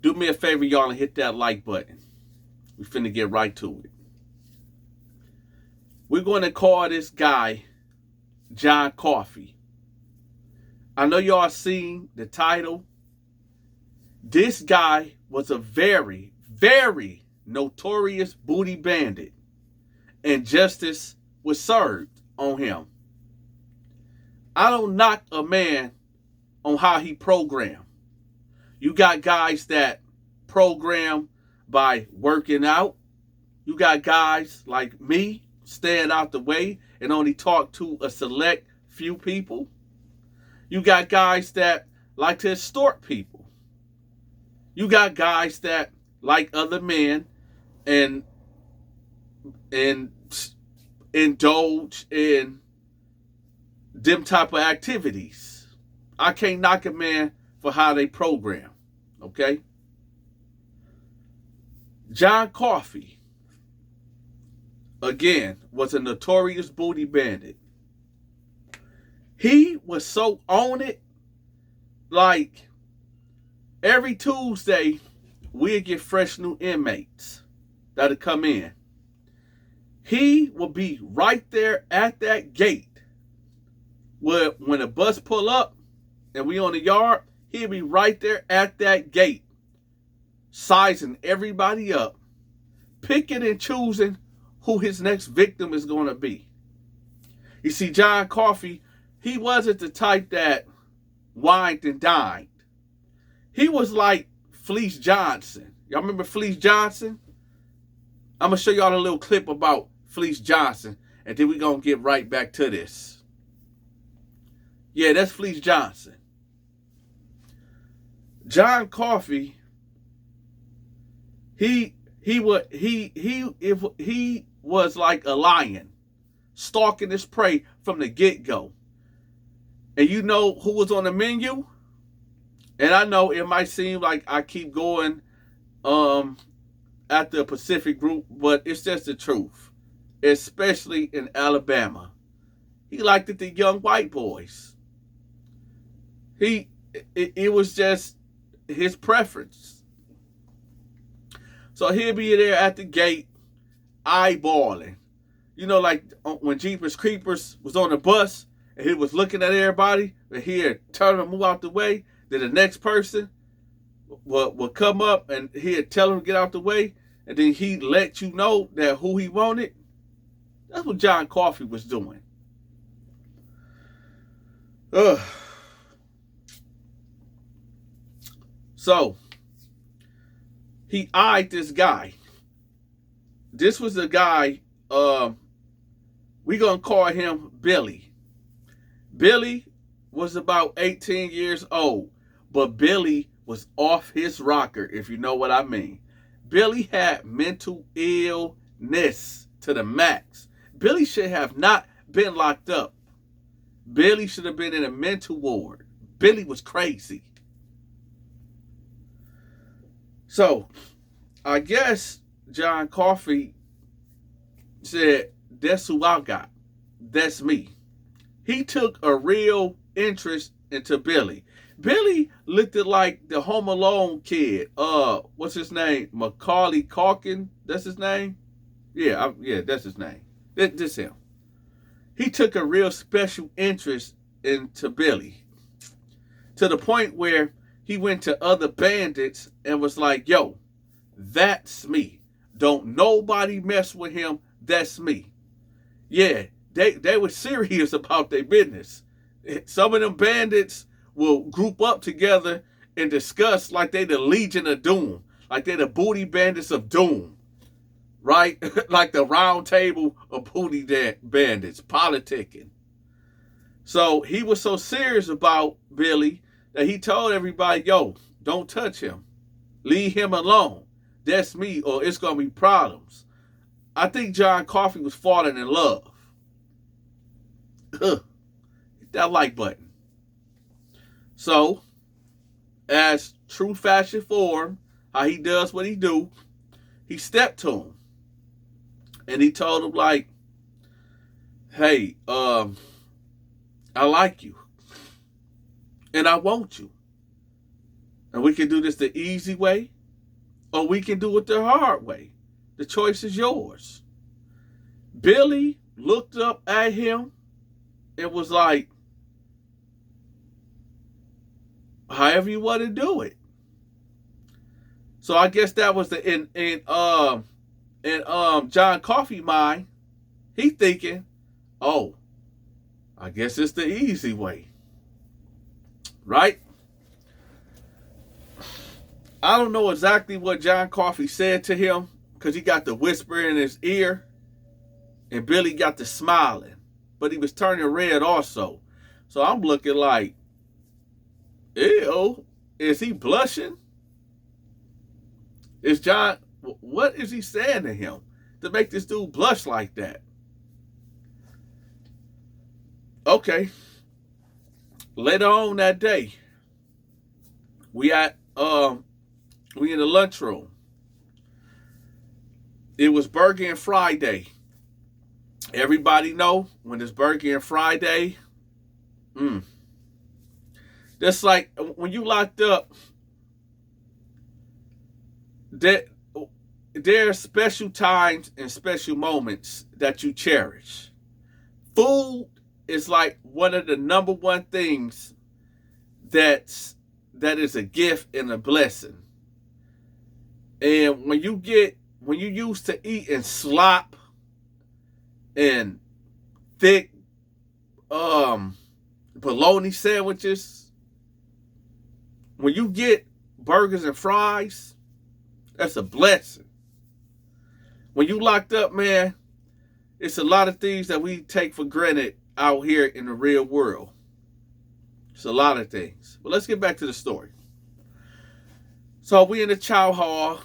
Do me a favor, y'all, and hit that like button. We finna get right to it. We're going to call this guy John Coffey. I know y'all seen the title. This guy was a very, very notorious booty bandit, and justice was served on him. I don't knock a man on how he programmed. You got guys that program by working out. You got guys like me staying out the way and only talk to a select few people. You got guys that like to extort people. You got guys that like other men and indulge in them type of activities. I can't knock a man for how they program. Okay? John Coffey, again, was a notorious booty bandit. He was so on it, like every Tuesday, we'd get fresh new inmates that'll come in. He will be right there at that gate where when a bus pull up and we on the yard, he'll be right there at that gate, sizing everybody up, picking and choosing who his next victim is going to be. You see, John Coffey, he wasn't the type that wined and dined. He was like Fleece Johnson. Y'all remember Fleece Johnson? I'm going to show y'all a little clip about Fleece Johnson, and then we're going to get right back to this. Yeah, that's Fleece Johnson. John Coffey, he was like a lion, stalking his prey from the get-go. And you know who was on the menu? And I know it might seem like I keep going at the Pacific group, but it's just the truth, especially in Alabama. He liked it, the young white boys. It was just his preference. So he'll be there at the gate, eyeballing. You know, like when Jeepers Creepers was on the bus and he was looking at everybody, and he'd turn and move out the way. Then the next person will come up and he'd tell him to get out the way, and then he'd let you know that who he wanted. That's what John Coffey was doing. Ugh. So, he eyed this guy. This was a guy, we're going to call him Billy. Billy was about 18 years old, but Billy was off his rocker, if you know what I mean. Billy had mental illness to the max. Billy should have not been locked up. Billy should have been in a mental ward. Billy was crazy. So, I guess John Coffey said, that's who I got. That's me. He took a real interest into Billy. Billy looked like the Home Alone kid. What's his name? Macaulay Culkin? That's his name? Yeah, that's his name. This him. He took a real special interest into Billy, to the point where he went to other bandits and was like, yo, that's me. Don't nobody mess with him. That's me. Yeah, they were serious about their business. Some of them bandits will group up together and discuss like they the Legion of Doom, like they the booty bandits of doom, right? Like the round table of booty bandits, politicking. So he was so serious about Billy that he told everybody, yo, don't touch him. Leave him alone. That's me, or it's going to be problems. I think John Coffey was falling in love. Hit that like button. So, as true fashion form, how he does what he do, he stepped to him. And he told him, like, hey, I like you. And I want you. And we can do this the easy way, or we can do it the hard way. The choice is yours. Billy looked up at him and was like, however you want to do it. So I guess that was the in John Coffey mind. He thinking, oh, I guess it's the easy way. Right? I don't know exactly what John Coffey said to him, because he got the whisper in his ear and Billy got the smiling, but he was turning red also. So I'm looking like, ew, is he blushing? Is John, what is he saying to him to make this dude blush like that? Okay. Later on that day, we in the lunchroom. It was Burger and Friday. Everybody know when it's Burger and Friday, that's like when you locked up, there are special times and special moments that you cherish. Food is like one of the number one things that is a gift and a blessing. And when you used to eating slop and thick bologna sandwiches, when you get burgers and fries, that's a blessing. When you locked up, man, it's a lot of things that we take for granted out here in the real world. It's a lot of things. But let's get back to the story. So we in the chow hall,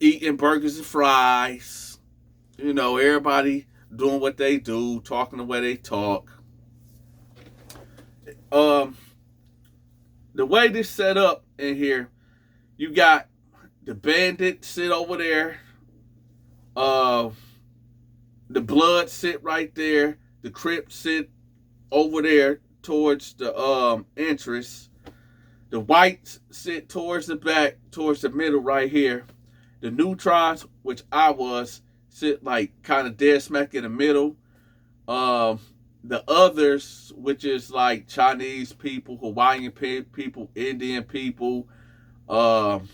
eating burgers and fries. You know, everybody doing what they do, talking the way they talk. The way this set up in here, you got the bandit sit over there. The blood sit right there. The Crip sit over there towards the entrance. The whites sit towards the back, towards the middle right here. The neutrons, which I was, sit like kind of dead smack in the middle. The others, which is like Chinese people, Hawaiian people, Indian people, them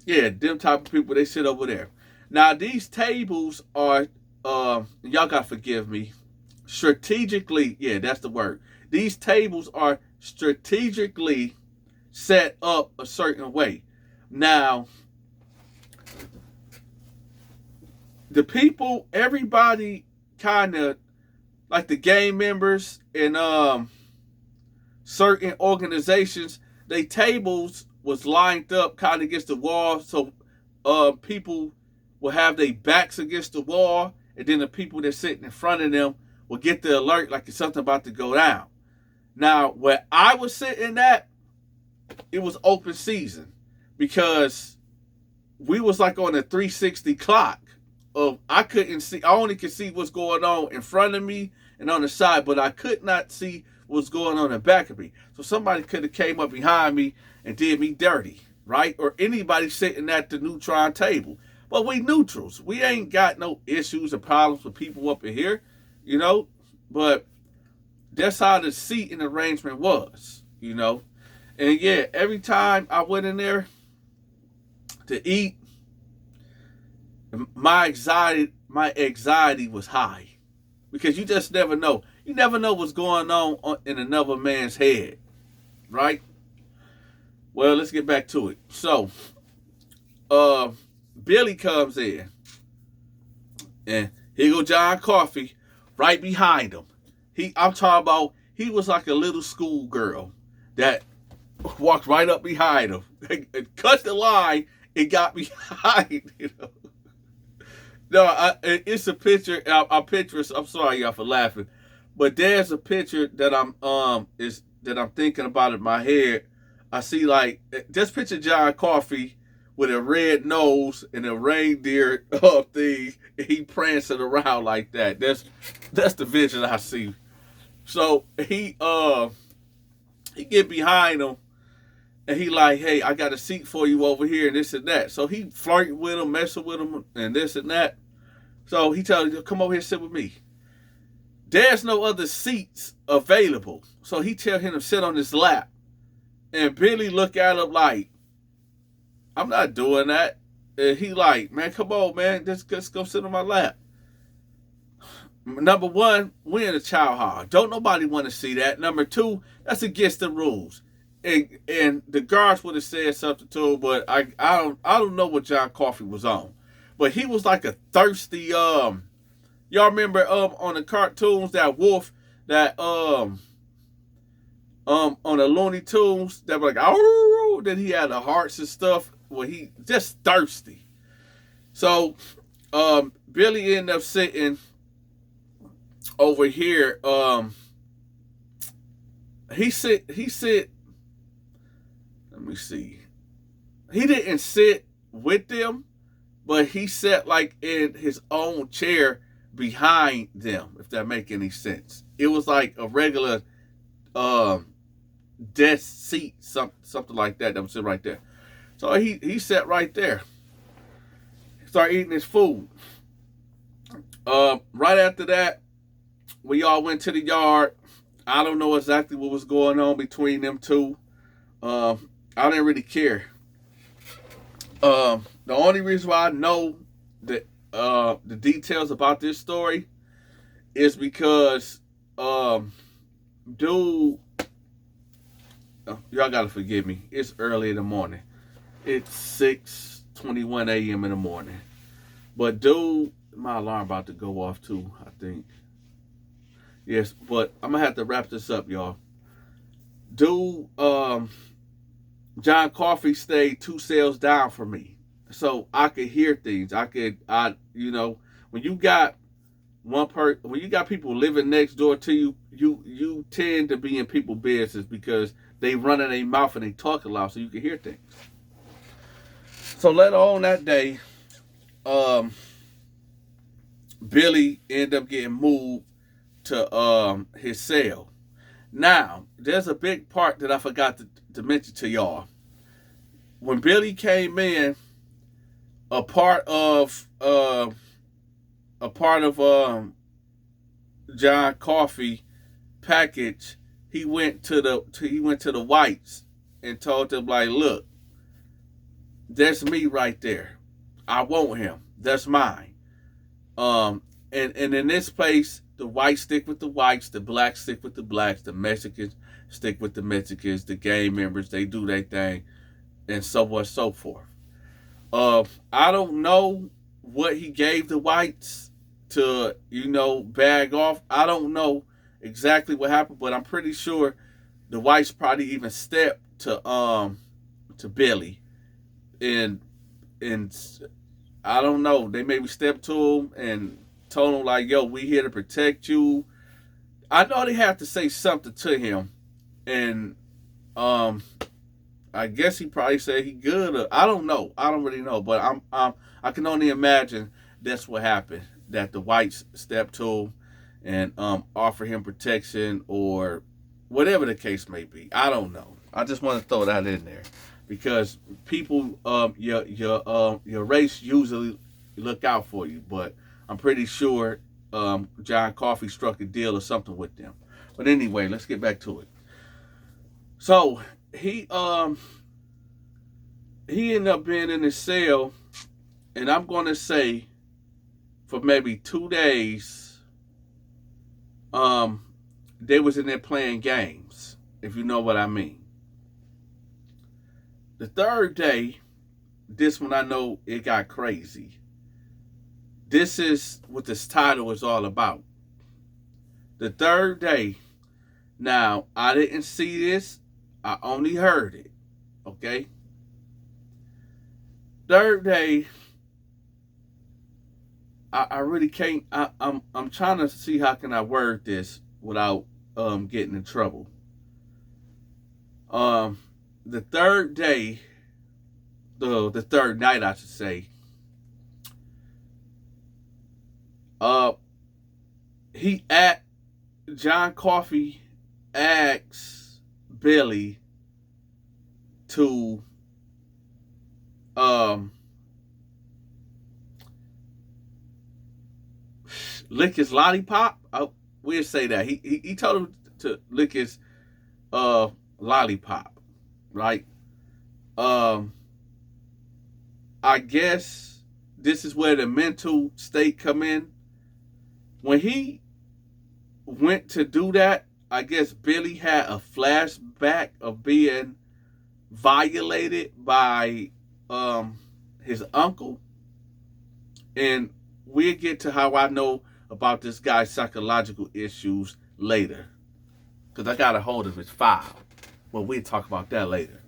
type of people, they sit over there. Now these tables are, y'all gotta forgive me, strategically, that's the word. These tables are strategically set up a certain way. Now, the people, everybody kind of, like the gang members and certain organizations, they tables was lined up kind of against the wall, so people will have their backs against the wall, and then the people that sitting in front of them will get the alert like it's something about to go down. Now, where I was sitting at, it was open season, because we was like on a 360 clock. I couldn't see, I only could see what's going on in front of me and on the side, but I could not see what's going on in the back of me. So somebody could have came up behind me and did me dirty, right? Or anybody sitting at the neutron table. But we neutrals. We ain't got no issues or problems with people up in here, you know? But that's how the seating arrangement was, you know? And yeah, every time I went in there to eat, my anxiety was high, because you just never know. You never know what's going on in another man's head, right? Well, let's get back to it. So, Billy comes in, and here go John Coffey right behind him. I'm talking about, he was like a little schoolgirl that walked right up behind him, and cut the line and got behind, you know. No, it's a picture. I'll picture. I'm sorry, y'all, for laughing, but there's a picture that I'm thinking about in my head. I see, like, just picture John Coffey with a red nose and a reindeer thing, and he prancing around like that. That's the vision I see. So he get behind him, And he like, hey, I got a seat for you over here and this and that. So he flirting with him, messing with him and this and that. So he tells him, come over here and sit with me. There's no other seats available. So he tell him to sit on his lap. And Billy look at him like, I'm not doing that. And he like, man, come on, man. Just go sit on my lap. Number one, we're in a child hall. Don't nobody want to see that. Number two, that's against the rules. And the guards would have said something to him, but I don't know what John Coffey was on. But he was like a thirsty y'all remember on the cartoons that wolf that on the Looney Tunes that were like, oh, then he had the hearts and stuff. Well, he just thirsty. So Billy ended up sitting over here. He sit. Let me see. He didn't sit with them, but he sat like in his own chair behind them, if that make any sense. It was like a regular desk seat, something like that was sitting right there. So he sat right there. Started eating his food. Right after that, we all went to the yard. I don't know exactly what was going on between them two. I didn't really care. The only reason why I know that the details about this story is because dude, y'all gotta forgive me. It's early in the morning. It's 6:21 a.m. in the morning. But dude, my alarm about to go off too, I think. Yes, but I'm gonna have to wrap this up, y'all. Dude, John Coffey stayed 2 cells down from me. So I could hear things. When you got when you got people living next door to you, you tend to be in people's business because they run in their mouth and they talk a lot, so you can hear things. So later on that day, Billy ended up getting moved to his cell. Now, there's a big part that I forgot to mention to y'all. When Billy came in, a part of John Coffey package, he went to the whites and told them like, look, that's me right there. I want him. That's mine. And in this place, the whites stick with the whites, the blacks stick with the blacks, the Mexicans stick with the Mexicans, the gang members, they do their thing, and so on and so forth. I don't know what he gave the whites to, bag off. I don't know exactly what happened, but I'm pretty sure the whites probably even stepped to Billy, and I don't know. They maybe stepped to him and told him like, yo, we here to protect you. I know they have to say something to him. And I guess he probably said he good. Or, I don't know. I don't really know. But I can only imagine that's what happened. That the whites stepped to him and offer him protection or whatever the case may be. I don't know. I just want to throw that in there. Because people, your race usually look out for you. But I'm pretty sure John Coffey struck a deal or something with them. But anyway, let's get back to it. So he ended up being in his cell, and I'm gonna say for maybe 2 days, they was in there playing games, if you know what I mean. The third day, this one I know it got crazy. This is what this title is all about. The third day. Now, I didn't see this. I only heard it. Okay? Third day, I really can't. I'm trying to see how can I word this without getting in trouble. The third day, the third night, I should say. John Coffey asks Billy, to lick his lollipop. We'll say that he told him to lick his lollipop, right? I guess this is where the mental state come in. When he went to do that, I guess Billy had a flashback of being violated by his uncle. And we'll get to how I know about this guy's psychological issues later, because I got a hold of his file. Well, we'll talk about that later.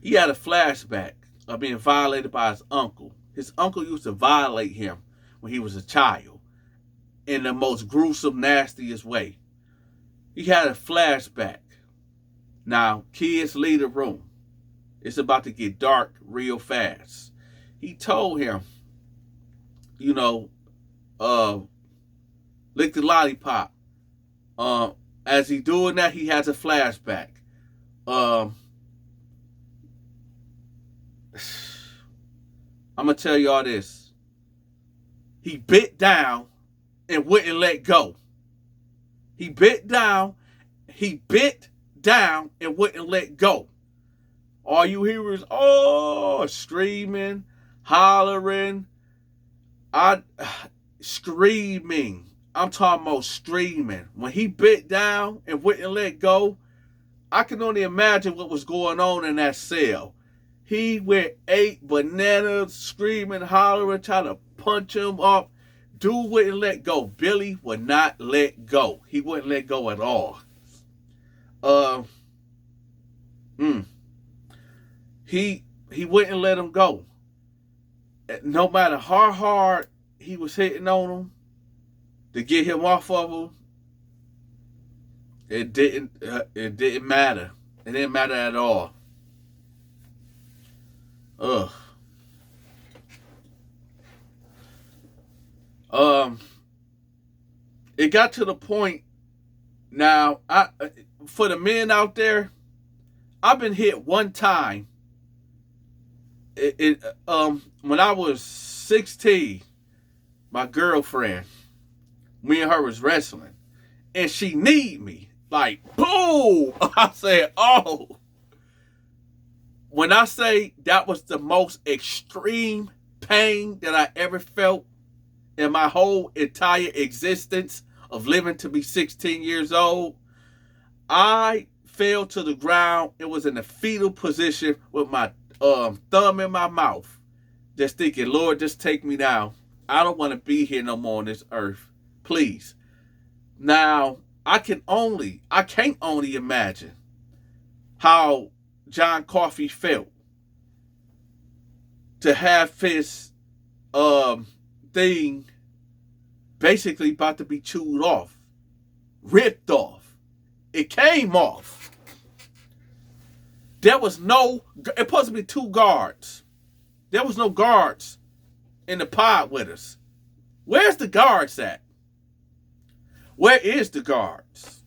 He had a flashback of being violated by his uncle. His uncle used to violate him when he was a child in the most gruesome, nastiest way. He had a flashback. Now, kids, leave the room. It's about to get dark real fast. He told him, lick the lollipop. As he doing that, he has a flashback. I'm going to tell y'all this. He bit down and wouldn't let go. He bit down and wouldn't let go. All you hear is, screaming, hollering. Screaming. I'm talking about screaming. When he bit down and wouldn't let go, I can only imagine what was going on in that cell. He went 8 bananas, screaming, hollering, trying to punch him up. Dude wouldn't let go. Billy would not let go. He wouldn't let go at all. He wouldn't let him go. No matter how hard he was hitting on him to get him off of him, it didn't matter. It didn't matter at all. It got to the point now, for the men out there, I've been hit one time. When I was 16, my girlfriend, me and her was wrestling, and she kneed me. Like, boom! I said, oh. When I say that was the most extreme pain that I ever felt in my whole entire existence of living to be 16 years old, I fell to the ground. It was in a fetal position with my thumb in my mouth, just thinking, Lord, just take me now. I don't want to be here no more on this earth. Please. Now, I can't only imagine how John Coffey felt to have his thing basically about to be chewed off, ripped off. It came off. There was it supposed to be 2 guards. There was no guards in the pod with us. Where's the guards at? Where is the guards?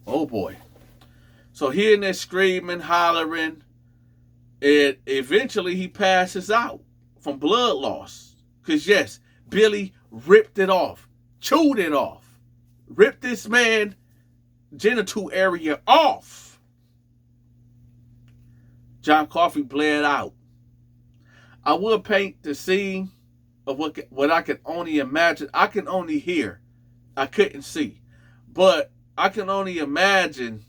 Oh boy. So hearing that screaming, hollering, and eventually he passes out from blood loss. Because yes, Billy ripped it off, chewed it off, ripped this man's genital area off. John Coffey bled out. I will paint the scene of what I can only imagine. I can only hear. I couldn't see. But I can only imagine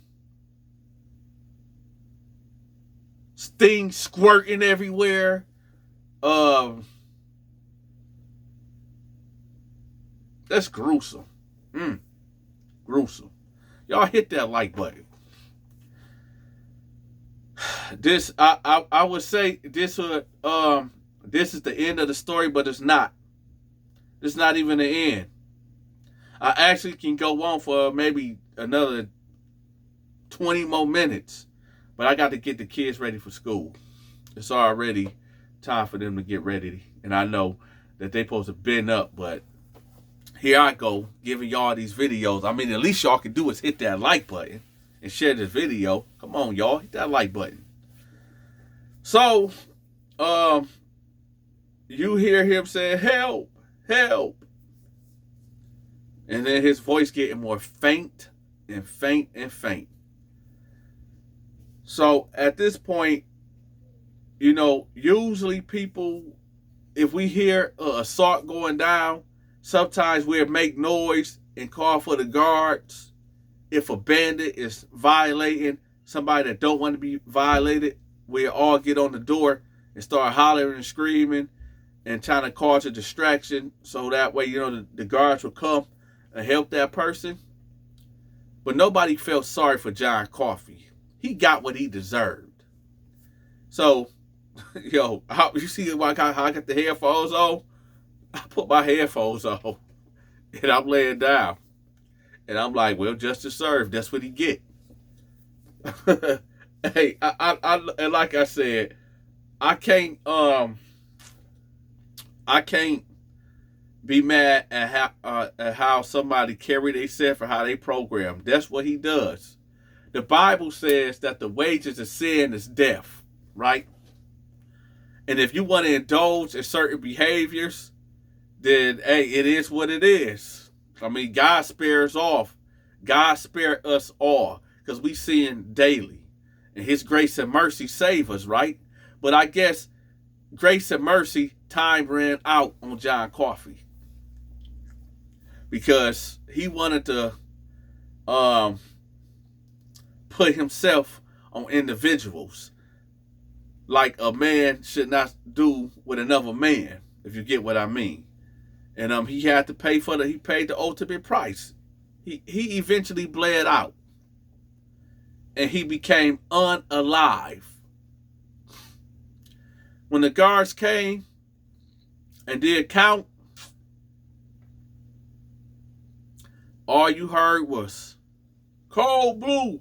things squirting everywhere. That's gruesome. Gruesome. Y'all hit that like button. This I would say this is the end of the story, but it's not. It's not even the end. I actually can go on for maybe another 20 more minutes, but I got to get the kids ready for school. It's already time for them to get ready, and I know that they're supposed to bend up, but here I go giving y'all these videos. I mean, at least y'all can do is hit that like button and share this video. Come on, y'all, hit that like button. So, you hear him saying, help, help. And then his voice getting more faint and faint and faint. So at this point, you know, usually people, if we hear an assault going down, sometimes we'll make noise and call for the guards. If a bandit is violating somebody that don't want to be violated, we'll all get on the door and start hollering and screaming and trying to cause a distraction so that way, you know, the guards will come and help that person. But nobody felt sorry for John Coffey. He got what he deserved. So, yo, you see how I got the headphones on? I put my headphones on and I'm laying down. And I'm like, well, justice served. That's what he get. Hey, and like I said, I can't be mad at how somebody carry themselves or how they program. That's what he does. The Bible says that the wages of sin is death, right? And if you want to indulge in certain behaviors, then, hey, it is what it is. I mean, God spares off. God spare us all because we sin daily. And his grace and mercy save us, right? But I guess grace and mercy, time ran out on John Coffey. Because he wanted to put himself on individuals like a man should not do with another man, if you get what I mean. And he had to pay he paid the ultimate price. He eventually bled out. And he became unalive. When the guards came and did count, all you heard was, cold blue,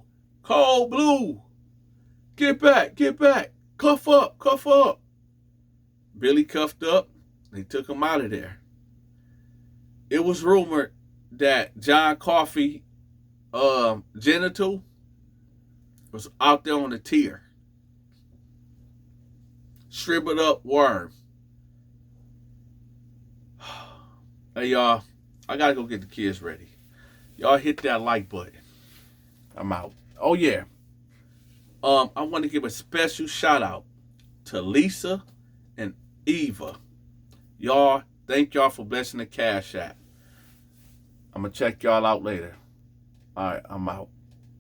get back, cuff up. Billy cuffed up, they took him out of there. It was rumored that John Coffey genital was out there on the tier. Shriveled up worm. Hey, y'all, I gotta go get the kids ready. Y'all hit that like button. I'm out. Oh, yeah. I want to give a special shout out to Lisa and Eva. Y'all, thank y'all for blessing the Cashapp. I'm going to check y'all out later. All right, I'm out.